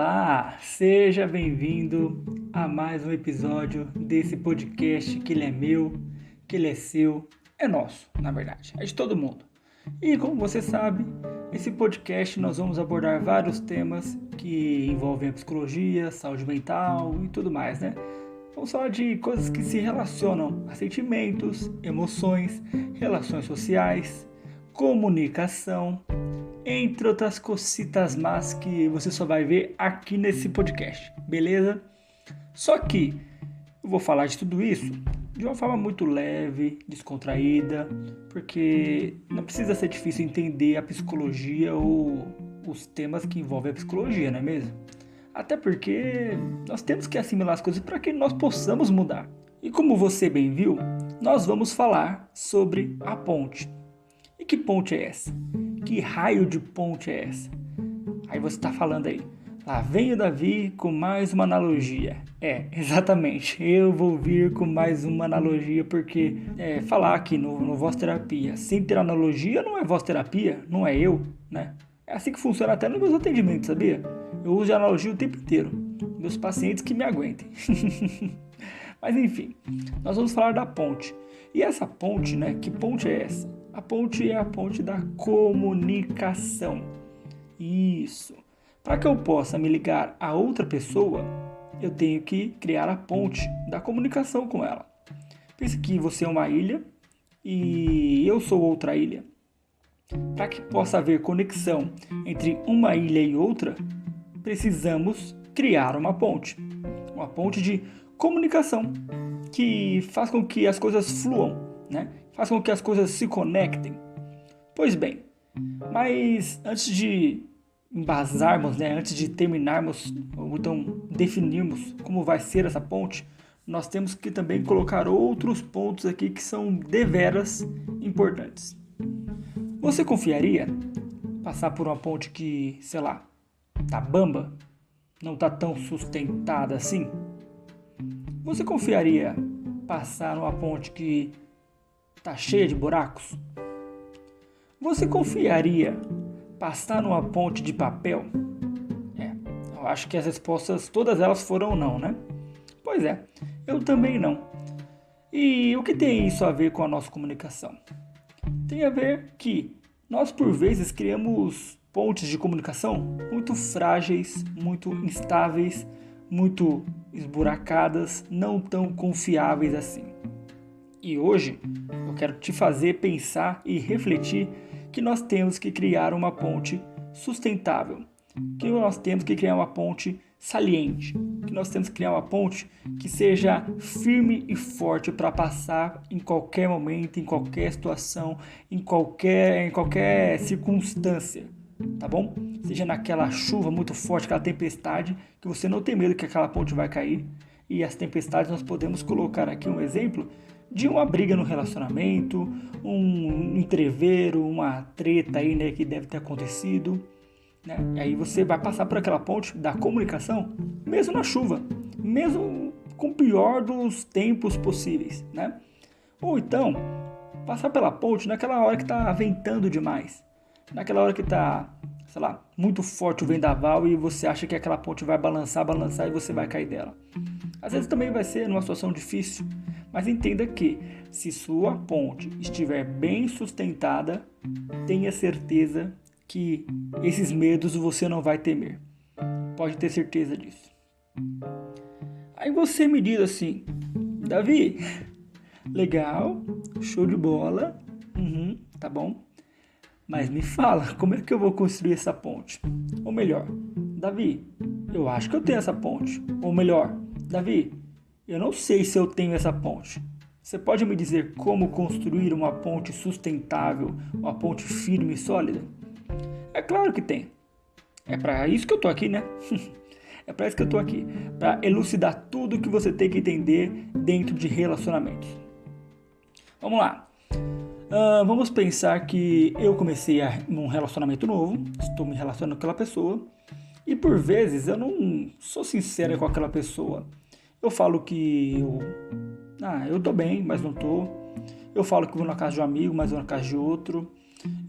Olá, seja bem-vindo a mais um episódio desse podcast que ele é meu, que ele é seu, é nosso, na verdade, é de todo mundo. E como você sabe, nesse podcast nós vamos abordar vários temas que envolvem a psicologia, saúde mental e tudo mais, né? Vamos falar de coisas que se relacionam a sentimentos, emoções, relações sociais, comunicação, entre outras cositas más que você só vai ver aqui nesse podcast, beleza? Só que eu vou falar de tudo isso de uma forma muito leve, descontraída, porque não precisa ser difícil entender a psicologia ou os temas que envolvem a psicologia, não é mesmo? Até porque nós temos que assimilar as coisas para que nós possamos mudar. E como você bem viu, nós vamos falar sobre a ponte. E que ponte é essa? Que raio de ponte é essa? Aí você está falando aí, lá vem o Davi com mais uma analogia. Exatamente, eu vou vir com mais uma analogia porque falar aqui no Voz Terapia sem ter analogia não é Voz Terapia, não é eu, né? É assim que funciona até nos meus atendimentos, sabia? Eu uso analogia o tempo inteiro, meus pacientes que me aguentem. Mas enfim, nós vamos falar da ponte. E essa ponte, né? Que ponte é essa? A ponte é a ponte da comunicação. Isso. Para que eu possa me ligar a outra pessoa, eu tenho que criar a ponte da comunicação com ela. Pense que você é uma ilha e eu sou outra ilha. Para que possa haver conexão entre uma ilha e outra, precisamos criar uma ponte de comunicação que faz com que as coisas fluam, né? Faz com que as coisas se conectem. Pois bem, mas antes de embasarmos, né? Antes de terminarmos, ou então definirmos como vai ser essa ponte, nós temos que também colocar outros pontos aqui que são deveras importantes. Você confiaria passar por uma ponte que, sei lá, tá bamba? Não tá tão sustentada assim? Você confiaria passar numa ponte que tá cheia de buracos? Você confiaria passar numa ponte de papel? Eu acho que as respostas, todas elas foram não, né? Pois é, eu também não. E o que tem isso a ver com a nossa comunicação? Tem a ver que nós, por vezes, criamos pontes de comunicação muito frágeis, muito instáveis, muito esburacadas, não tão confiáveis assim. E hoje eu quero te fazer pensar e refletir que nós temos que criar uma ponte sustentável, que nós temos que criar uma ponte saliente, que nós temos que criar uma ponte que seja firme e forte para passar em qualquer momento, em qualquer situação, em qualquer circunstância, tá bom? Seja naquela chuva muito forte, aquela tempestade, que você não tem medo que aquela ponte vai cair. E as tempestades nós podemos colocar aqui um exemplo de uma briga no relacionamento, um entrevero, uma treta aí, né, que deve ter acontecido, né? E aí você vai passar por aquela ponte da comunicação, mesmo na chuva, mesmo com o pior dos tempos possíveis, né? Ou então, passar pela ponte naquela hora que está ventando demais, naquela hora que está, sei lá, muito forte o vendaval e você acha que aquela ponte vai balançar e você vai cair dela. Às vezes também vai ser numa situação difícil, mas entenda que se sua ponte estiver bem sustentada, tenha certeza que esses medos você não vai temer. Pode ter certeza disso. Aí você me diz assim, Davi, legal, show de bola, tá bom, mas me fala, como é que eu vou construir essa ponte? Ou melhor, Davi, eu acho que eu tenho essa ponte. Ou melhor, Davi, eu não sei se eu tenho essa ponte. Você pode me dizer como construir uma ponte sustentável, uma ponte firme e sólida? É claro que tem. É para isso que eu tô aqui, né? É para isso que eu tô aqui, para elucidar tudo que você tem que entender dentro de relacionamentos. Vamos lá. Vamos pensar que eu comecei um relacionamento novo, estou me relacionando com aquela pessoa e por vezes eu não sou sincero com aquela pessoa. Eu falo que eu tô bem, mas não tô. Eu falo que vou na casa de um amigo, mas vou na casa de outro.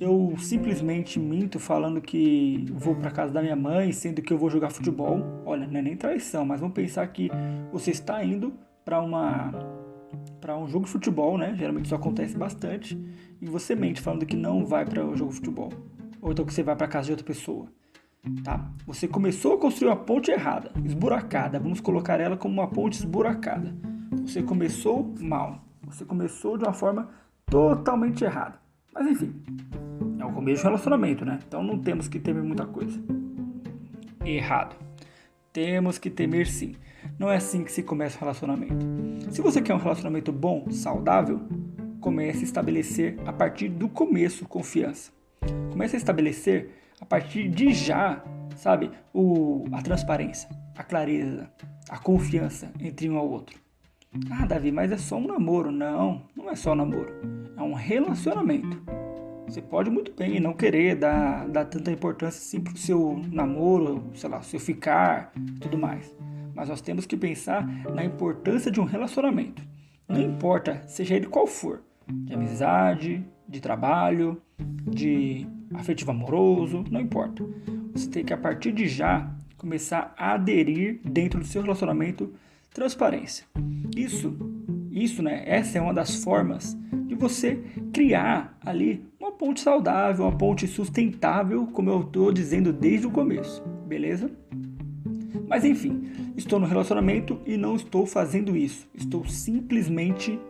Eu simplesmente minto falando que vou para casa da minha mãe, sendo que eu vou jogar futebol. Olha, não é nem traição, mas vamos pensar que você está indo para um jogo de futebol, né? Geralmente isso acontece bastante. E você mente falando que não vai para o jogo de futebol. Ou então que você vai para casa de outra pessoa. Tá? Você começou a construir uma ponte errada, esburacada. Vamos colocar ela como uma ponte esburacada. Você começou mal. Você começou de uma forma totalmente errada. Mas enfim, é o começo do relacionamento, né? Então não temos que temer muita coisa. Errado. Temos que temer sim. Não é assim que se começa o relacionamento. Se você quer um relacionamento bom, saudável, comece a estabelecer a partir do começo confiança. Comece a estabelecer a partir de já, sabe, a transparência, a clareza, a confiança entre um ao outro. Ah, Davi, mas é só um namoro. Não, não é só um namoro. É um relacionamento. Você pode muito bem não querer dar tanta importância assim pro seu namoro, sei lá, seu ficar, tudo mais. Mas nós temos que pensar na importância de um relacionamento. Não importa, seja ele qual for. De amizade, de trabalho, de afetivo amoroso, não importa. Você tem que, a partir de já, começar a aderir dentro do seu relacionamento transparência. Isso, né? Essa é uma das formas de você criar ali uma ponte saudável, uma ponte sustentável, como eu estou dizendo desde o começo, beleza? Mas enfim, estou no relacionamento e não estou fazendo isso. Estou simplesmente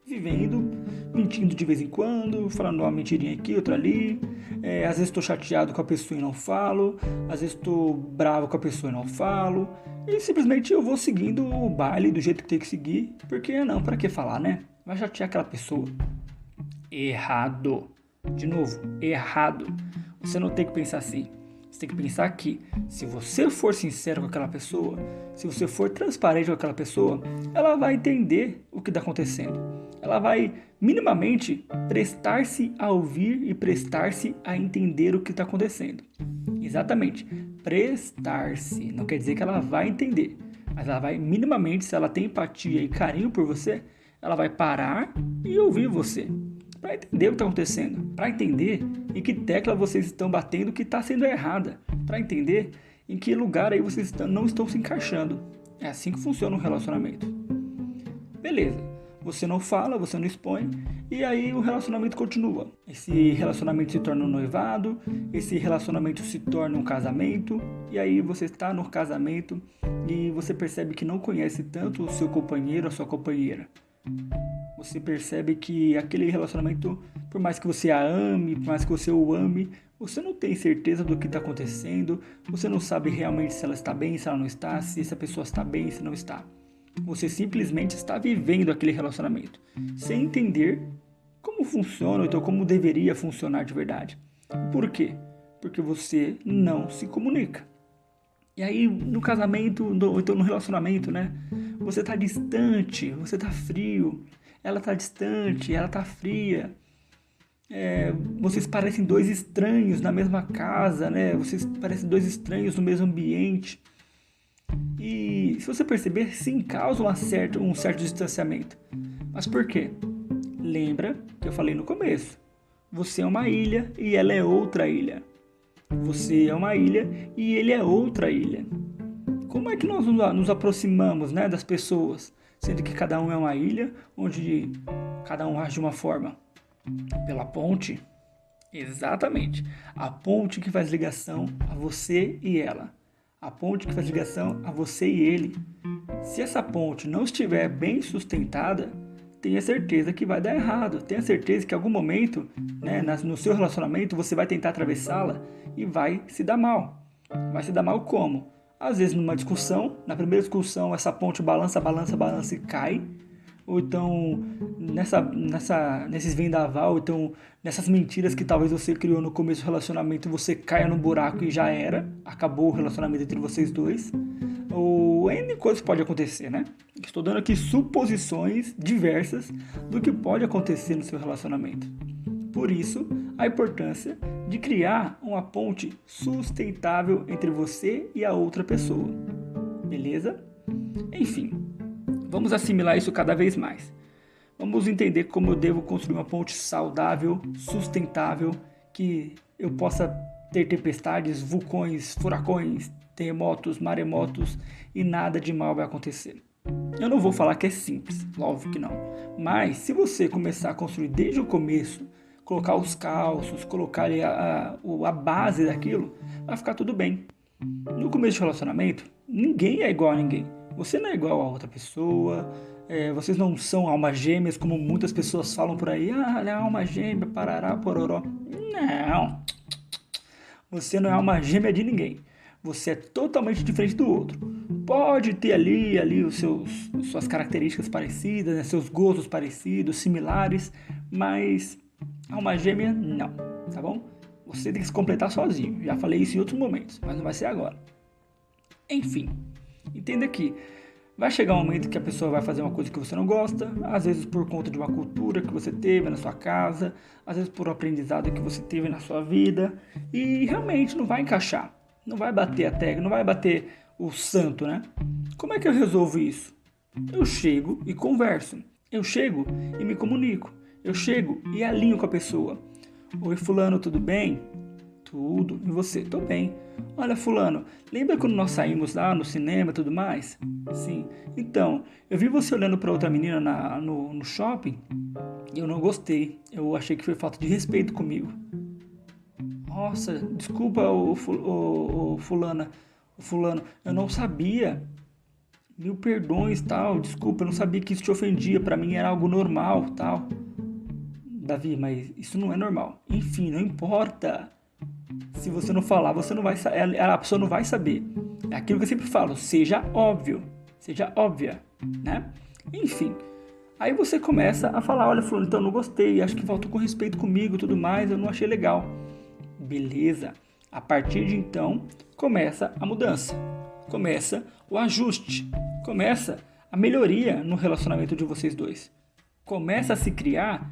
vivendo, mentindo de vez em quando, falando uma mentirinha aqui, outra ali. Às vezes estou chateado com a pessoa e não falo. Às vezes estou bravo com a pessoa e não falo. E simplesmente eu vou seguindo o baile do jeito que tem que seguir. Porque não, para que falar, né? Vai chatear aquela pessoa. Errado. De novo, errado. Você não tem que pensar assim. Você tem que pensar que se você for sincero com aquela pessoa, se você for transparente com aquela pessoa, ela vai entender o que está acontecendo. Ela vai minimamente prestar-se a ouvir e prestar-se a entender o que está acontecendo. Exatamente, prestar-se. Não quer dizer que ela vai entender, mas ela vai minimamente, se ela tem empatia e carinho por você, ela vai parar e ouvir você. Para entender o que está acontecendo, para entender em que tecla vocês estão batendo que está sendo errada, para entender em que lugar aí vocês não estão se encaixando. É assim que funciona um relacionamento. Beleza, você não fala, você não expõe, e aí o relacionamento continua. Esse relacionamento se torna um noivado, esse relacionamento se torna um casamento, e aí você está no casamento e você percebe que não conhece tanto o seu companheiro, a sua companheira. Você percebe que aquele relacionamento, por mais que você a ame, por mais que você o ame, você não tem certeza do que está acontecendo, você não sabe realmente se ela está bem, se ela não está, se essa pessoa está bem, se não está. Você simplesmente está vivendo aquele relacionamento, sem entender como funciona, ou então como deveria funcionar de verdade. Por quê? Porque você não se comunica. E aí, no casamento, ou então no relacionamento, né? Você está distante, você está frio, ela está distante, ela está fria. Vocês parecem dois estranhos na mesma casa, né? Vocês parecem dois estranhos no mesmo ambiente. E se você perceber, sim, causa um certo distanciamento. Mas por quê? Lembra que eu falei no começo. Você é uma ilha e ela é outra ilha. Você é uma ilha e ele é outra ilha. Como é que nós nos aproximamos, né, das pessoas? Sendo que cada um é uma ilha, onde cada um age de uma forma. Pela ponte? Exatamente. A ponte que faz ligação a você e ela. A ponte que faz ligação a você e ele. Se essa ponte não estiver bem sustentada, tenha certeza que vai dar errado. Tenha certeza que em algum momento, né, no seu relacionamento, você vai tentar atravessá-la e vai se dar mal. Vai se dar mal como? Às vezes numa discussão, na primeira discussão essa ponte balança e cai. Ou então nesses vendaval, ou então nessas mentiras que talvez você criou no começo do relacionamento, você caia no buraco e já era, acabou o relacionamento entre vocês dois. Ou N coisas pode acontecer, né? Estou dando aqui suposições diversas do que pode acontecer no seu relacionamento. Por isso, a importância de criar uma ponte sustentável entre você e a outra pessoa. Beleza? Enfim, vamos assimilar isso cada vez mais. Vamos entender como eu devo construir uma ponte saudável, sustentável, que eu possa ter tempestades, vulcões, furacões, terremotos, maremotos e nada de mal vai acontecer. Eu não vou falar que é simples, óbvio que não. Mas se você começar a construir desde o começo, colocar os calços, colocar ali a base daquilo, vai ficar tudo bem. No começo de relacionamento, ninguém é igual a ninguém. Você não é igual a outra pessoa, vocês não são almas gêmeas, como muitas pessoas falam por aí. Ah, ela é alma gêmea, parará, pororó. Não, você não é alma gêmea de ninguém. Você é totalmente diferente do outro. Pode ter ali suas características parecidas, né, seus gostos parecidos, similares, mas alma gêmea, não, tá bom? Você tem que se completar sozinho. Já falei isso em outros momentos, mas não vai ser agora. Enfim, entenda que vai chegar um momento que a pessoa vai fazer uma coisa que você não gosta, às vezes por conta de uma cultura que você teve na sua casa, às vezes por um aprendizado que você teve na sua vida, e realmente não vai encaixar, não vai bater a tecla, não vai bater o santo, né? Como é que eu resolvo isso? Eu chego e converso, eu chego e me comunico, eu chego e alinho com a pessoa. Oi fulano, tudo bem? Tudo, e você? Tô bem. Olha fulano, lembra quando nós saímos lá no cinema e tudo mais? Sim. Então, eu vi você olhando para outra menina no shopping e eu não gostei. Eu achei que foi falta de respeito comigo. Nossa, desculpa o fulano, eu não sabia. Mil perdões, tal, desculpa, eu não sabia que isso te ofendia, para mim era algo normal, tal. Davi, mas isso não é normal. Enfim, não importa. Se você não falar, você não vai, a pessoa não vai saber. É aquilo que eu sempre falo, seja óbvio, seja óbvia, né? Enfim, aí você começa a falar, olha fulano, então eu não gostei, acho que faltou com respeito comigo, tudo mais, eu não achei legal. Beleza, a partir de então, começa a mudança, começa o ajuste, começa a melhoria no relacionamento de vocês dois. Começa a se criar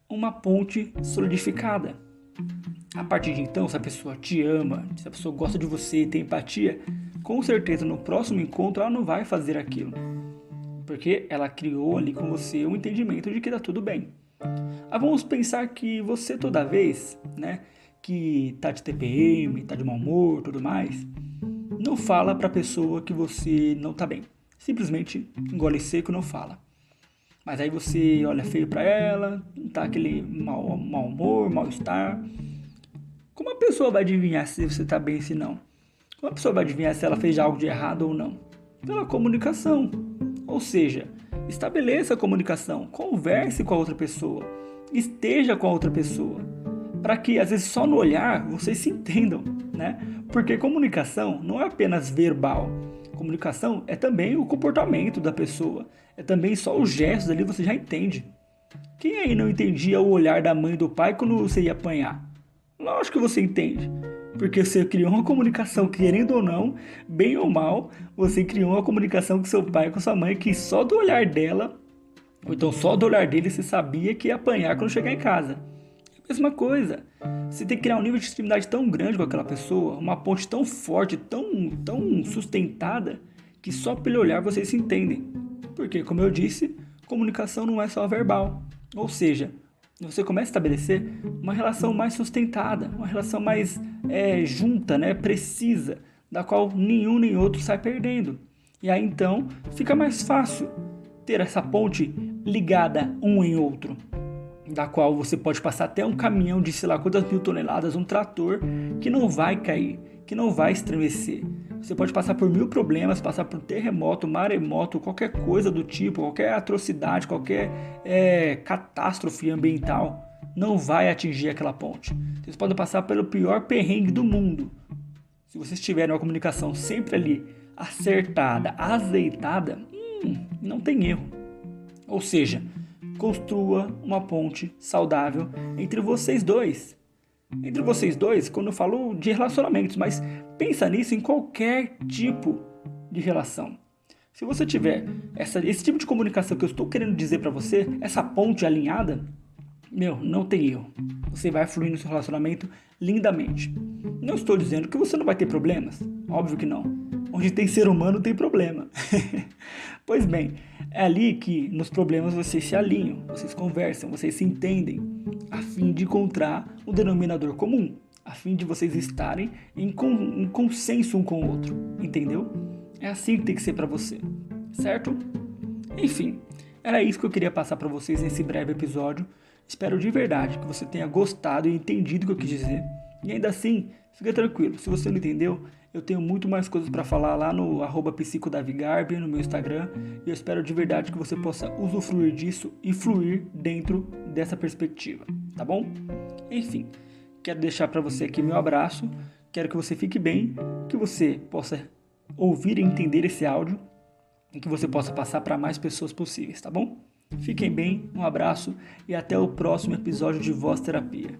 uma ponte solidificada. A partir de então, se a pessoa te ama, se a pessoa gosta de você e tem empatia, com certeza no próximo encontro ela não vai fazer aquilo. Porque ela criou ali com você um entendimento de que tá tudo bem. Vamos pensar que você toda vez, né, que tá de TPM, tá de mau humor, tudo mais, não fala pra pessoa que você não tá bem. Simplesmente engole seco e não fala. Mas aí você olha feio pra ela, tá aquele mau humor, mal-estar. Como a pessoa vai adivinhar se você tá bem, se não? Como a pessoa vai adivinhar se ela fez algo de errado ou não? Pela comunicação. Ou seja, estabeleça a comunicação, converse com a outra pessoa, esteja com a outra pessoa, para que às vezes só no olhar vocês se entendam, né? Porque comunicação não é apenas verbal. Comunicação é também o comportamento da pessoa, é também só os gestos ali, você já entende. Quem aí não entendia o olhar da mãe e do pai quando você ia apanhar? Lógico que você entende, porque você criou uma comunicação, querendo ou não, bem ou mal, você criou uma comunicação com seu pai e com sua mãe que só do olhar dela, ou então só do olhar dele, você sabia que ia apanhar quando chegar em casa. É a mesma coisa, você tem que criar um nível de intimidade tão grande com aquela pessoa, uma ponte tão forte, tão sustentada, que só pelo olhar vocês se entendem. Porque, como eu disse, comunicação não é só verbal, ou seja, você começa a estabelecer uma relação mais sustentada, uma relação mais junta, né, precisa, da qual nenhum nem outro sai perdendo. E aí então fica mais fácil ter essa ponte ligada um em outro, da qual você pode passar até um caminhão de sei lá quantas mil toneladas, um trator, que não vai cair, que não vai estremecer. Você pode passar por mil problemas, passar por terremoto, maremoto, qualquer coisa do tipo, qualquer atrocidade, qualquer catástrofe ambiental, não vai atingir aquela ponte. Vocês podem passar pelo pior perrengue do mundo. Se vocês tiverem uma comunicação sempre ali acertada, azeitada, não tem erro. Ou seja, construa uma ponte saudável entre vocês dois. Entre vocês dois, quando eu falo de relacionamentos, mas pensa nisso em qualquer tipo de relação. Se você tiver esse tipo de comunicação que eu estou querendo dizer para você, essa ponte alinhada, não tem erro. Você vai fluir no seu relacionamento lindamente. Não estou dizendo que você não vai ter problemas, óbvio que não. Onde tem ser humano tem problema. Pois bem, É ali que nos problemas vocês se alinham, vocês conversam, vocês se entendem, a fim de encontrar um denominador comum, a fim de vocês estarem em consenso um com o outro, entendeu? É assim que tem que ser para você, certo? Enfim, era isso que eu queria passar para vocês nesse breve episódio. Espero de verdade que você tenha gostado e entendido o que eu quis dizer. E ainda assim, fica tranquilo, se você não entendeu, eu tenho muito mais coisas para falar lá no @psicodavigarbi, no meu Instagram, e eu espero de verdade que você possa usufruir disso e fluir dentro dessa perspectiva, tá bom? Enfim, quero deixar para você aqui meu abraço, quero que você fique bem, que você possa ouvir e entender esse áudio e que você possa passar para mais pessoas possíveis, tá bom? Fiquem bem, um abraço e até o próximo episódio de Voz Terapia.